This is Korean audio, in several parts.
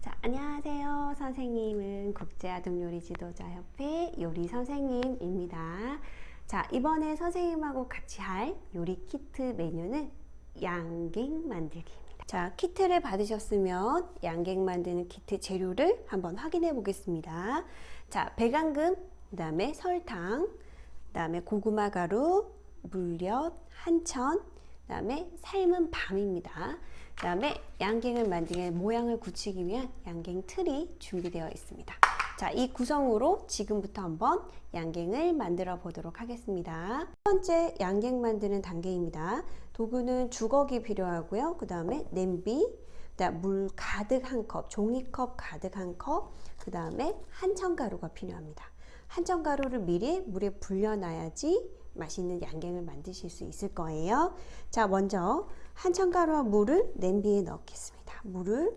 자, 안녕하세요. 선생님은 국제아동요리지도자협회 요리 선생님입니다. 자, 이번에 선생님하고 같이 할 요리 키트 메뉴는 양갱 만들기입니다. 자, 키트를 받으셨으면 양갱 만드는 키트 재료를 한번 확인해 보겠습니다. 자, 배강금, 그 다음에 설탕, 그 다음에 고구마 가루, 물엿, 한천, 그 다음에 삶은 밤입니다. 그 다음에 양갱을 만들기 모양을 굳히기 위한 양갱 틀이 준비되어 있습니다. 자, 이 구성으로 지금부터 한번 양갱을 만들어 보도록 하겠습니다. 첫 번째 양갱 만드는 단계입니다. 도구는 주걱이 필요하고요. 그 다음에 냄비, 그다음 물 가득 한 컵, 종이컵 가득 한 컵, 그 다음에 한천가루가 필요합니다. 한천가루를 미리 물에 불려놔야지 맛있는 양갱을 만드실 수 있을 거예요. 자, 먼저 한천가루와 물을 냄비에 넣겠습니다. 물을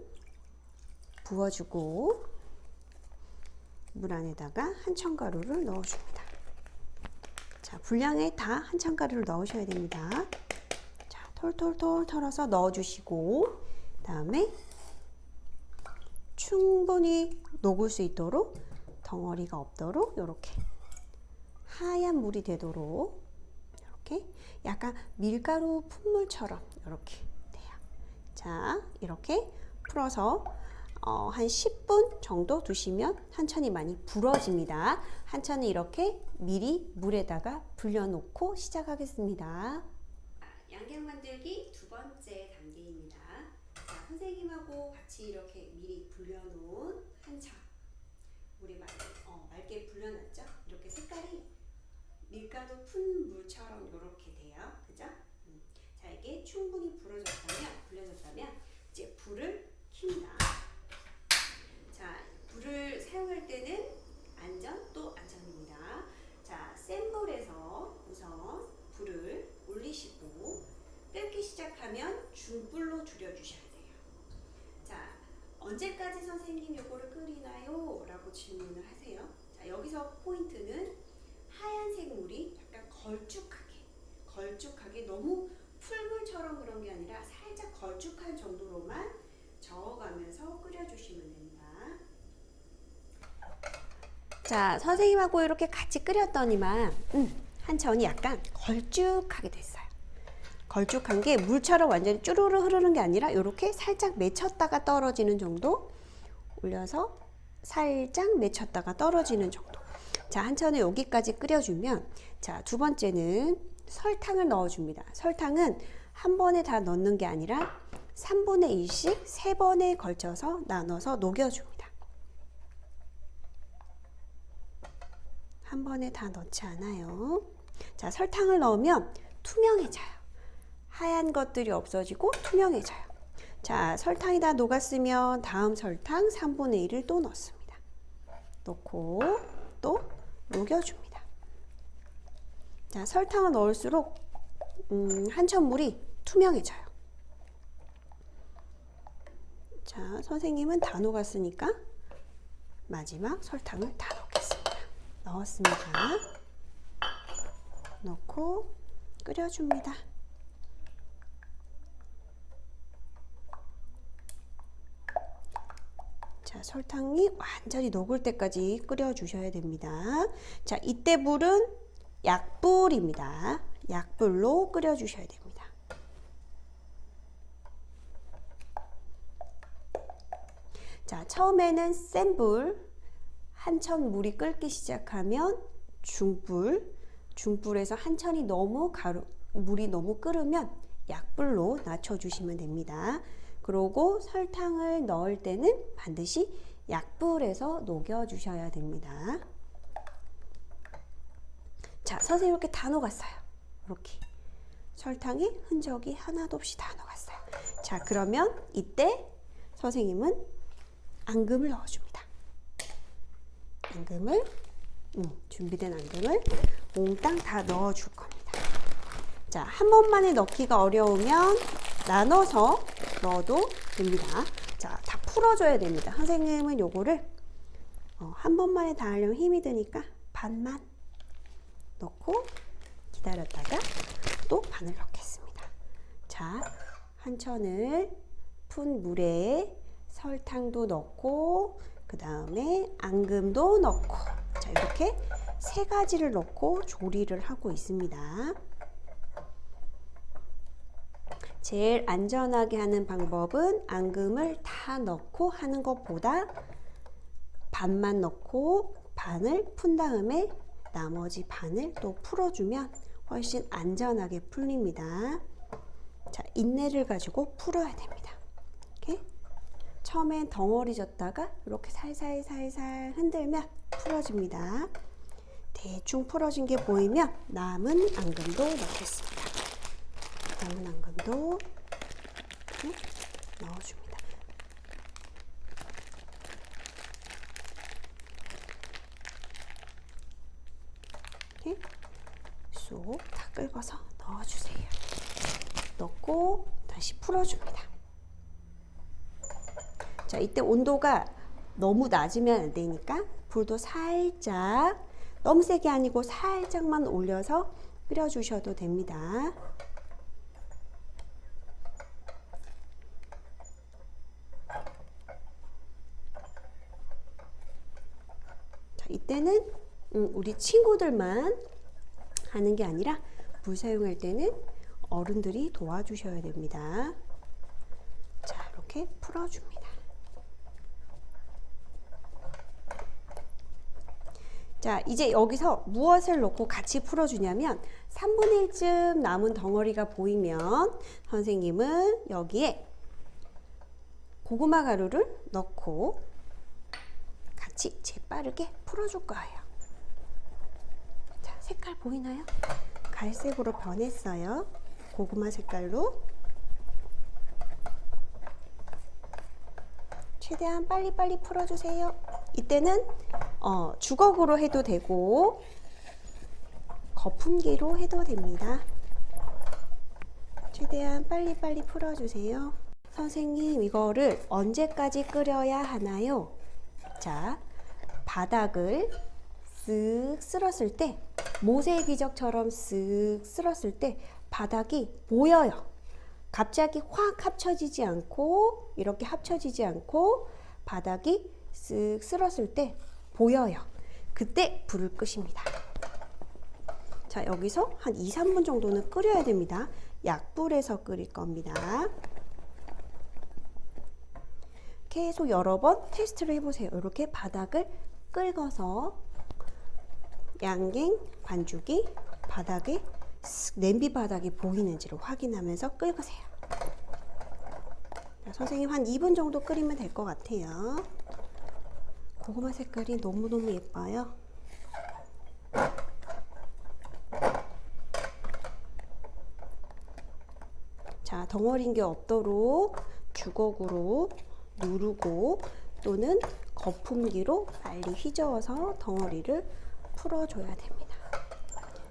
부어주고 물 안에다가 한천가루를 넣어줍니다. 자, 분량에 다 한천가루를 넣으셔야 됩니다. 자, 톨톨톨 털어서 넣어주시고 그 다음에 충분히 녹을 수 있도록 덩어리가 없도록 이렇게 하얀 물이 되도록 이렇게 약간 밀가루 풋물처럼 이렇게 돼요. 자, 이렇게 풀어서 한 10분 정도 두시면 한천이 많이 부러집니다. 한천은 이렇게 미리 물에다가 불려놓고 시작하겠습니다. 양갱 만들기 두 번째 단계입니다. 자, 선생님하고 같이 이렇게 미리 불려놓은 한천 물에 맑게 불려놨죠? 이렇게 색깔이 밀가루 푼 물처럼 이렇게 돼요. 그죠? 자, 이게 충분히 불려졌다면 이제 불을 킵니다. 자, 불을 사용할 때는 안전도 안전입니다. 자, 센 불에서 우선 불을 올리시고 끓기 시작하면 중불로 줄여주셔야 돼요. 자, 언제까지 선생님 요거를 끓이나요? 라고 질문을 하세요. 자, 여기서 포인트는 하얀색 물이 약간 걸쭉하게 너무 풀물처럼 그런 게 아니라 살짝 걸쭉할 정도로만 저어가면서 끓여주시면 됩니다. 자, 선생님하고 이렇게 같이 끓였더니만 한천이 약간 걸쭉하게 됐어요. 걸쭉한 게 물처럼 완전히 쭈루루 흐르는 게 아니라 이렇게 살짝 맺혔다가 떨어지는 정도 올려서 살짝 맺혔다가 떨어지는 정도. 자, 한천을 여기까지 끓여주면 자, 두 번째는 설탕을 넣어줍니다. 설탕은 한 번에 다 넣는 게 아니라 3분의 1씩 3번에 걸쳐서 나눠서 녹여줍니다. 한 번에 다 넣지 않아요. 자, 설탕을 넣으면 투명해져요. 하얀 것들이 없어지고 투명해져요. 자, 설탕이 다 녹았으면 다음 설탕 3분의 1을 또 넣습니다. 넣고 또 녹여줍니다. 자, 설탕을 넣을수록 한천물이 투명해져요. 자, 선생님은 다 녹았으니까 마지막 설탕을 다 넣겠습니다. 넣었습니다. 넣고 끓여줍니다. 자, 설탕이 완전히 녹을 때까지 끓여주셔야 됩니다. 자, 이때 불은 약불입니다. 약불로 끓여주셔야 됩니다. 자, 처음에는 센 불, 한천 물이 끓기 시작하면 중불에서 한천이 물이 너무 끓으면 약불로 낮춰주시면 됩니다. 그리고 설탕을 넣을 때는 반드시 약불에서 녹여주셔야 됩니다. 자, 선생님 이렇게 다 녹았어요. 이렇게 설탕의 흔적이 하나도 없이 다 녹았어요. 자, 그러면 이때 선생님은 앙금을 넣어줍니다. 앙금을 준비된 앙금을 몽땅 다 넣어줄 겁니다. 자, 한 번만에 넣기가 어려우면 나눠서 넣어도 됩니다. 자, 다 풀어줘야 됩니다. 선생님은 요거를 한 번만에 다 하려면 힘이 드니까 반만 넣고 기다렸다가 또 반을 넣겠습니다. 자, 한천을 푼 물에 설탕도 넣고 그 다음에 앙금도 넣고, 자, 이렇게 세 가지를 넣고 조리를 하고 있습니다. 제일 안전하게 하는 방법은 앙금을 다 넣고 하는 것보다 반만 넣고 반을 푼 다음에 나머지 반을 또 풀어주면 훨씬 안전하게 풀립니다. 자, 인내를 가지고 풀어야 됩니다. 이렇게 처음엔 덩어리 졌다가 이렇게 살살살살 흔들면 풀어집니다. 대충 풀어진 게 보이면 남은 앙금도 넣겠습니다. 남은 앙금도 넣어줍니다. 이렇게 쏙 다 긁어서 넣어주세요. 넣고 다시 풀어줍니다. 자, 이때 온도가 너무 낮으면 안 되니까 불도 살짝, 너무 세게 아니고 살짝만 올려서 끓여주셔도 됩니다. 자, 이때는 우리 친구들만 하는 게 아니라 불 사용할 때는 어른들이 도와주셔야 됩니다. 자, 이렇게 풀어줍니다. 자, 이제 여기서 무엇을 넣고 같이 풀어주냐면 3분의 1쯤 남은 덩어리가 보이면 선생님은 여기에 고구마 가루를 넣고 같이 재빠르게 풀어줄 거예요. 자, 색깔 보이나요? 갈색으로 변했어요. 고구마 색깔로. 최대한 빨리빨리 풀어주세요. 이때는 주걱으로 해도 되고 거품기로 해도 됩니다. 최대한 빨리빨리 풀어주세요. 선생님, 이거를 언제까지 끓여야 하나요? 자, 바닥을 쓱 쓸었을 때, 모세의 기적처럼 쓱 쓸었을 때 바닥이 보여요. 갑자기 확 합쳐지지 않고, 이렇게 합쳐지지 않고 바닥이 쓱 쓸었을 때 보여요. 그때 불을 끄십니다. 자, 여기서 한 2, 3분 정도는 끓여야 됩니다. 약불에서 끓일 겁니다. 계속 여러 번 테스트를 해보세요. 이렇게 바닥을 긁어서 양갱 반죽이 바닥에 냄비 바닥이 보이는지를 확인하면서 긁으세요. 자, 선생님 한 2분 정도 끓이면 될 것 같아요. 고구마 색깔이 너무너무 예뻐요. 자, 덩어리인 게 없도록 주걱으로 누르고 또는 거품기로 빨리 휘저어서 덩어리를 풀어줘야 됩니다.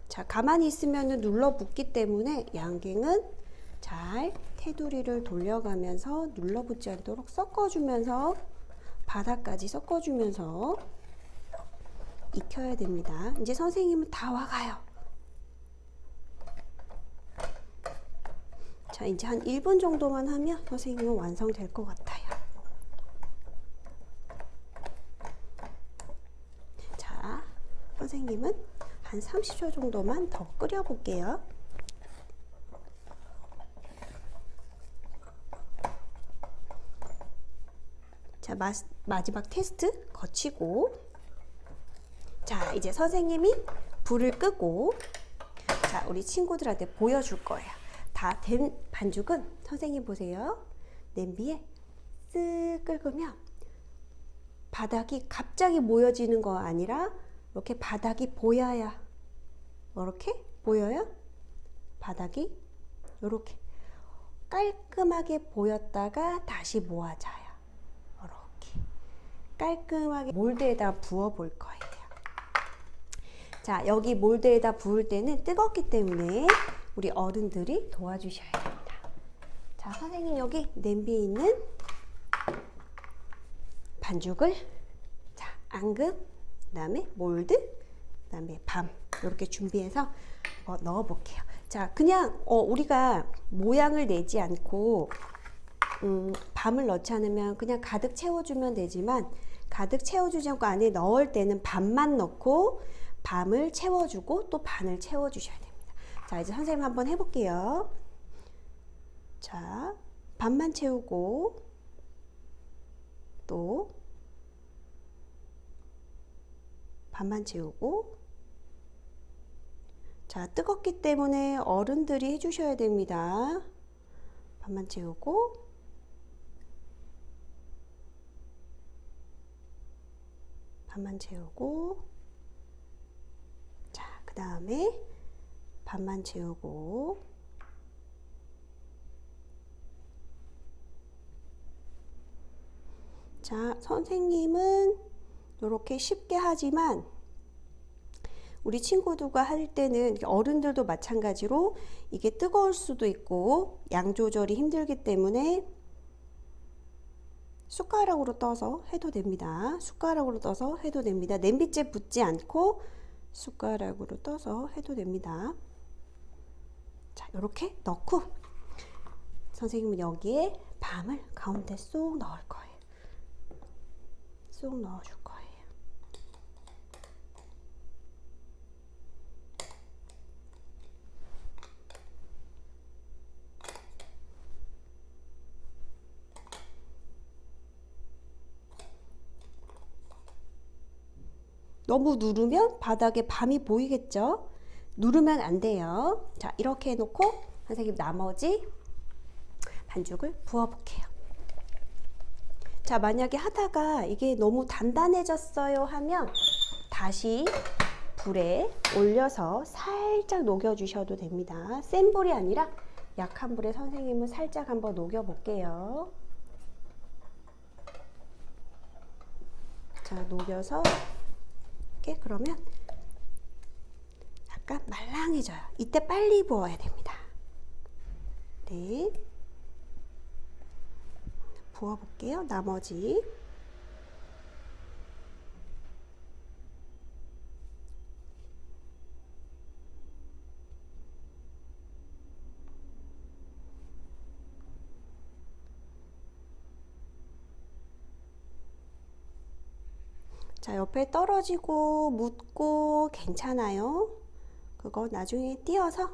자, 가만히 있으면 눌러붙기 때문에 양갱은 잘 테두리를 돌려가면서 눌러붙지 않도록 섞어주면서 바닥까지 섞어주면서 익혀야 됩니다. 이제 선생님은 다 와가요. 자, 이제 한 1분 정도만 하면 선생님은 완성될 것 같아요. 자, 선생님은 한 30초 정도만 더 끓여 볼게요. 자, 마지막 테스트 거치고, 자, 이제 선생님이 불을 끄고, 자, 우리 친구들한테 보여줄 거예요. 다 된 반죽은 선생님 보세요. 냄비에 쓱 끓으면 바닥이 갑자기 모여지는 거 아니라 이렇게 바닥이 보여야, 이렇게 보여요? 바닥이 이렇게 깔끔하게 보였다가 다시 모아져요. 이렇게 깔끔하게 몰드에다 부어 볼 거예요. 자, 여기 몰드에다 부을 때는 뜨겁기 때문에 우리 어른들이 도와주셔야 됩니다. 자, 선생님 여기 냄비에 있는 반죽을, 자, 앙금, 그 다음에 몰드, 그 다음에 밤 이렇게 준비해서 넣어 볼게요. 자, 그냥 우리가 모양을 내지 않고 밤을 넣지 않으면 그냥 가득 채워주면 되지만 가득 채워주지 않고 안에 넣을 때는 반만 넣고 밤을 채워주고 또 반을 채워주셔야 됩니다. 자, 이제 선생님 한번 해볼게요. 자, 반만 채우고 또 반만 채우고. 자, 뜨겁기 때문에 어른들이 해주셔야 됩니다. 반만 채우고 반만 채우고. 자, 그 다음에 반만 채우고. 자, 선생님은 이렇게 쉽게 하지만 우리 친구들과 할 때는 어른들도 마찬가지로 이게 뜨거울 수도 있고 양 조절이 힘들기 때문에 숟가락으로 떠서 해도 됩니다. 숟가락으로 떠서 해도 됩니다. 냄비째 붓지 않고 숟가락으로 떠서 해도 됩니다. 자, 이렇게 넣고 선생님은 여기에 밤을 가운데 쏙 넣을 거예요. 쏙 넣어줄 거예요. 너무 누르면 바닥에 밤이 보이겠죠? 누르면 안 돼요. 자, 이렇게 해놓고 선생님 나머지 반죽을 부어볼게요. 자, 만약에 하다가 이게 너무 단단해졌어요 하면 다시 불에 올려서 살짝 녹여주셔도 됩니다. 센 불이 아니라 약한 불에 선생님은 살짝 한번 녹여볼게요. 자, 녹여서 이렇게 그러면 약간 말랑해져요. 이때 빨리 부어야 됩니다. 네. 부어볼게요. 나머지. 자, 옆에 떨어지고 묻고 괜찮아요. 그거 나중에 띄어서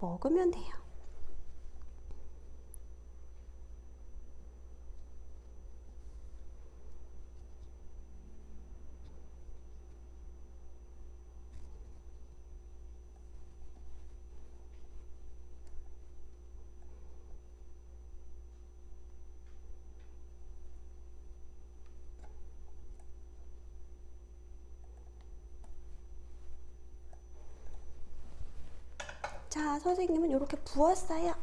먹으면 돼요. 자, 선생님은 이렇게 부었어요.